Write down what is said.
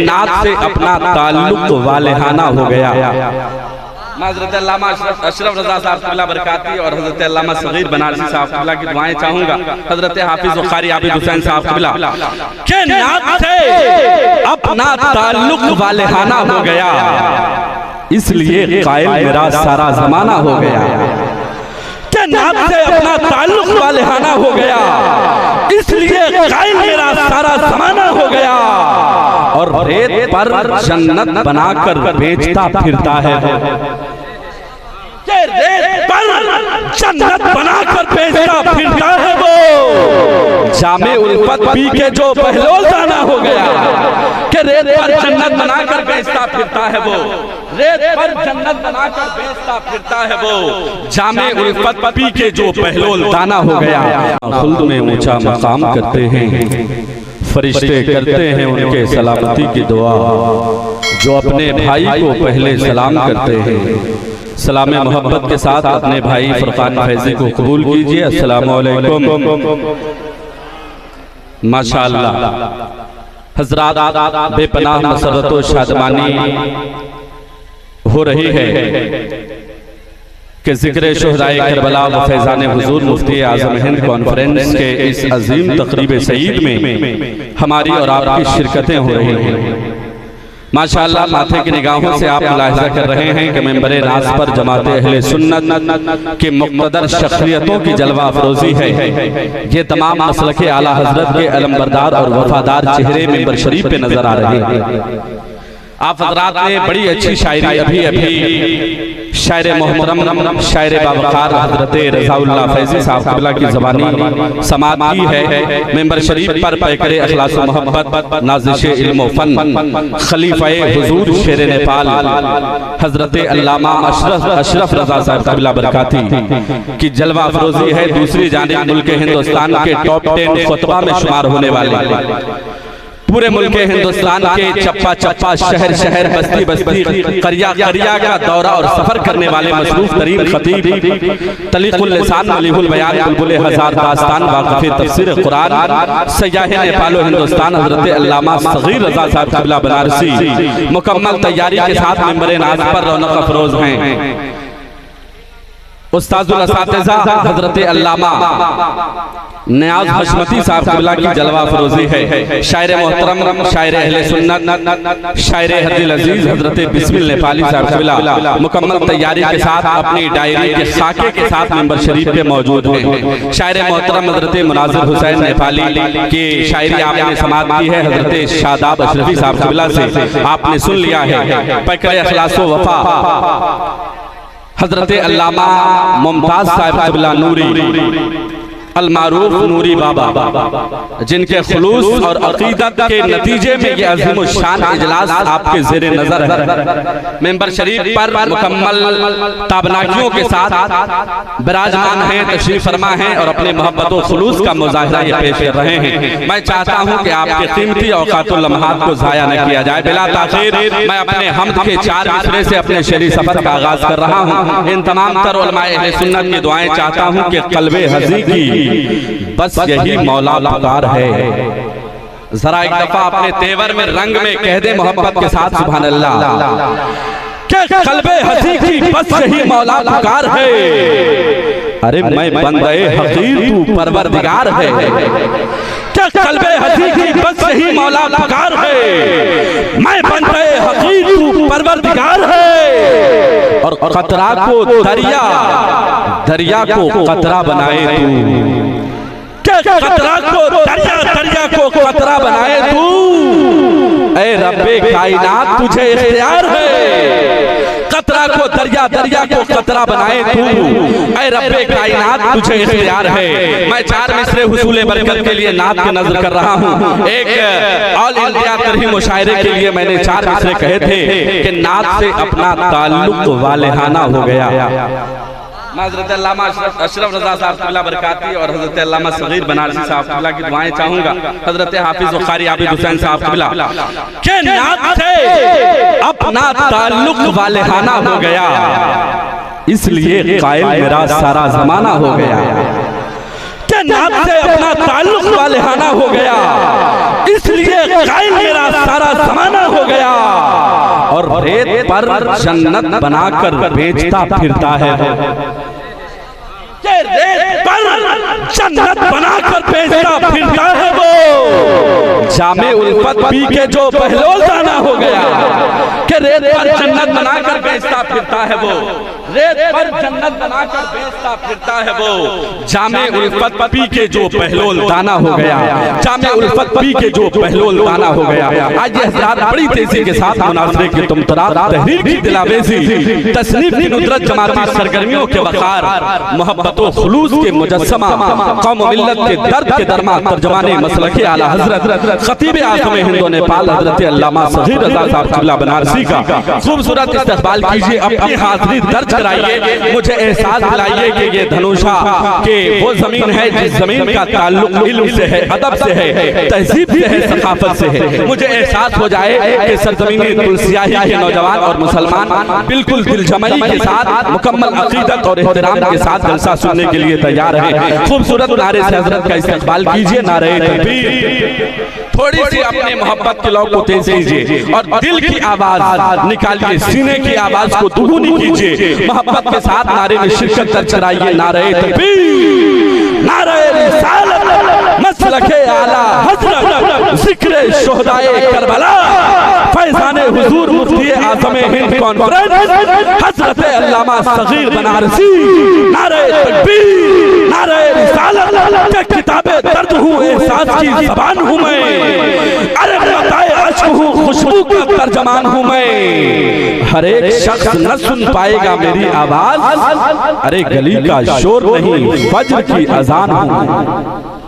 नात से अपना ताल्लुक वालेहाना हो गया। हज़रत अल्लामा अशरफ रज़ा साहब क़िबला बरकाती और हज़रत अल्लामा सगीर बनारसी साहब क़िबला की दुआएं चाहूंगा। हज़रत हाफिज़ बुखारी आबिद हुसैन साहब क़िबला के नात से अपना ताल्लुक वालेहाना हो गया, इसलिए कायल मेरा सारा ज़माना हो गया। के नात से अपना ताल्लुक वालेहाना हो गया, इसलिए कायल मेरा सारा ज़माना हो गया। और रेत पर जन्नत बनाकर बेचता फिरता है, रेत पर जन्नत बनाकर बेचता फिरता है वो। जामे उल्फत पी के जो बहलोल दाना हो गया, कि रेत पर जन्नत बनाकर बेचता फिरता है वो, रेत पर जन्नत बनाकर बेचता फिरता है वो। जामे उल्फत पी के जो बहलोल दाना हो गया। खुल्द में ऊंचा मकाम करते हैं, फरिश्ते करते हैं उनके सलामती की दुआ, जो अपने भाई को पहले सलाम करते हैं। सलाम मोहब्बत के साथ अपने भाई फरकान फैजी को कबूल कीजिए। अस्सलामु अलैकुम। माशाअल्लाह हज़रात, बेपनाह मसरत व शादमानी हो रही है कि ज़िक्र शुहदाए करबला व फैज़ान हुज़ूर मुफ्ती आज़म हिंद कॉन्फ्रेंस के इस अजीम तक़रीब सईद में हमारी और आपकी शिरकतें हो रही हैं। माशाअल्लाह माथे की निगाहों से आप मुलाहिज़ा कर रहे हैं कि मेंबर नाज़ पर जमाते अहले सुन्नत के मुक़्तदर शख्सियतों की जलवा अफरोज़ी है। ये तमाम मसलके आला हज़रत के अलमबरदार और वफादार चेहरे मेंबर शरीफ पे नजर आ रहे हैं। आप हज़रात ने बड़ी अच्छी शायरी अभी शायर मोहतरम शायर बावकार हज़रत रज़ाउल्लाह फैज़ी साहब क़िबला की ज़बानी समात की है। मेंबर शरीफ पर पैकरे अखलास व मोहब्बत नाज़िश इल्म व फ़न खलीफ़ाए हुज़ूर शेर नेपाल हज़रत अल्लामा अशरफ रज़ा साहब क़िबला बरकाती की जलवा अफरोज़ी है। दूसरी जानिब मुल्क हिंदुस्तान के टॉप 10 खुतबा में शुमार होने वाले, पूरे मुल्क हिंदुस्तान के चप्पा चप्पा, शहर शहर, बस्ती बस्ती, करिया करिया का दौरा और सफर करने वाले मसरूफ तरीन खतीब, तलीक़ुल लिसान, मलीहुल बयान, बुलबुल हज़ार दास्तान, वाक़िफ़े तफ़सीर कुरान, सय्याह नेपाल हिंदुस्तान हज़रत अल्लामा सगीर रज़ा साहब क़िबला बनारसी मुकम्मल तैयारी के साथ मेंबर नाज़ पर रौनक अफरोज़ हैं। उस्ताजुल असातिज़ा हज़रत अल्लामा नियाज़ हशमती साहब क़िबला की जलवा अफरोज़ी है। शायर मोहतरम, शायर अहले सुन्नत, शायर हद्दिल अज़ीज़ हज़रत बिस्मिल नेपाली साहब क़िबला मुकम्मल तैयारी के साथ अपनी डायरी के खाके के साथ मेंबर शरीफ पे मौजूद हैं। शायर मोहतरम हज़रत मुनाज़िर हुसैन नेपाली की शायरी आपने समात की है। हज़रत शादाब अशरफी साहब क़िबला से आपने सुन लिया है। पैकरे अखलास व वफ़ा हज़रत अल्लामा मुमताज़ साहब क़िबला नूरी अलमारूफ नूरी बाबा, जिनके खुलूस और अकीदत के नतीजे में ये अज़ीम शान इजलास आपके ज़ेरे नज़र है। मेंबर शरीफ पर मुकम्मल ताबनाकियों के साथ विराजमान हैं, तशरीफ फरमा हैं और अपने मोहब्बत व खुलूस का मुज़ाहिरा ये पेश कर रहे हैं। मैं चाहता हूँ कि आपके कीमती औक़ातुल लम्हात को ज़ाया न किया जाए। बिला ताख़ीर मैं अपने हमद के 4 मिसरे से अपने शेरी सफ़र का आगाज़ कर रहा हूँ। इन तमाम तर उलमाए अहले सुन्नत की दुआएं चाहता हूँ कि क़ल्बे हज़ी की बस यही मौला पुकार है। जरा एक दफा अपने तेवर में रंग में कह दे मोहब्बत के साथ सुभान अल्लाह, के क़ल्बे हज़ी की बस यही मौला पुकार है। अरे मैं बंदे हक़ीर तू परवरदिगार है, के क़ल्बे हज़ी की बस यही मौला पुकार है। मैं बंदे हक़ीर तू परवरदिगार है। और कतरा को दरिया, दरिया को कतरा बनाए तू, कतरा को दरिया, दरिया को कतरा बनाए तू। ऐ रब्बे कायनात तुझे इख्तियार है। कतरा को दरिया, दरिया को कतरा बनाए तू। ऐ रब्बे कायनात तुझे इख्तियार है। मैं 4 मिसरे हुसूले बरकत के लिए नात की नज़र कर रहा हूँ। एक ऑल इंडिया तरही मुशायरे के लिए मैंने 4 मिसरे कहे थे कि नात से अपना ताल्लुक वालेहाना हो गया। हज़रत अल्लामा अशरफ रज़ा साहब क़िबला बरकाती और हज़रत अल्लामा सगीर बनारसी साहब क़िबला की दुआएं चाहूंगा। हज़रत हाफिज़ बुखारी आबिद हुसैन साहब क़िबला के नात से अपना ताल्लुक वालेहाना हो गया, इसलिए कायल मेरा सारा ज़माना हो गया। के नात से अपना ताल्लुक वालेहाना हो गया, इसलिए कायल मेरा सारा जमाना हो गया और रेत पर जन्नत बनाकर बेचता फिरता है। रेत पर जन्नत बनाकर बेचता फिरता है वो। जामे उल्फत पी के जो बहलोल दाना हो गया कि रेत पर जन्नत बनाकर बेचता फिरता है वो। रेत पर जन्नत बनाकर बेचता फिरता है वो। जामे उल्फत पी के जो बहलोल दाना हो गया। जामे उल्फत पी के जो बहलोल दाना हो गया। आज ये हज़रात बड़ी तेजी के साथ मुनाज़रे की तुमतरात, तहरीर की दिलावेज़ी, तसनीफ की नुसरत, जमाती सरगर्मियों के वक़ार, मोहब्बत व खुलूस के मुजस्समा, कौम मिल्लत के दर्द के दरमा, तर्जमाने मसलके आला हज़रत खतीब आज़म हिंद व नेपाल हज़रत अल्लामा सग़ीर रज़ा साहब क़िबला बनारसी का खूबसूरत इस्तक़बाल कीजिए। अपनी हाज़िरी दर्ज कराइए। मुझे एहसास दिलाइए कि ये धनुषा के वो ज़मीन है जिस ज़मीन का ताल्लुक़ इल्म से है, अदब से है, तहज़ीब से है, सक़ाफ़त से है। मुझे एहसास हो जाए कि सरज़मीन तुलसियाही के नौजवान और मुसलमान बिल्कुल दिलजमई के साथ, मुकम्मल अक़ीदत और एहतराम के साथ जलसा सुनने के लिए तैयार है। खूबसूरत नारे से हज़रत का इस्तक़बाल कीजिए। नारे तकबीर। थोड़ी सी अपने मोहब्बत के लौ को तेज कीजिए और दिल की आवाज निकालिए, सीने की आवाज को दुगुनी कीजिए। मोहब्बत के साथ नारे में शिरकत दर्ज कराइए। नारे तकबीर, नारे रिसालत, मसलके आला हज़रत, ज़िक्र शुहदाए करबला, फैज़ाने हुज़ूर मुफ्ती आज़म हिंद कॉन्फ्रेंस हज़रत अल्लामा सग़ीर बनारसी। नारे तकबीर, नारे रिसालत के किताबे दर्द हूँ, एहसास की ज़बान हूँ मैं। अरे बताए अश्क हूँ, खुशबू का तर्जमान हूँ मैं। हर एक शख्स न सुन पाएगा मेरी आवाज, अरे गली का शोर नहीं, फज्र की अजान हूँ।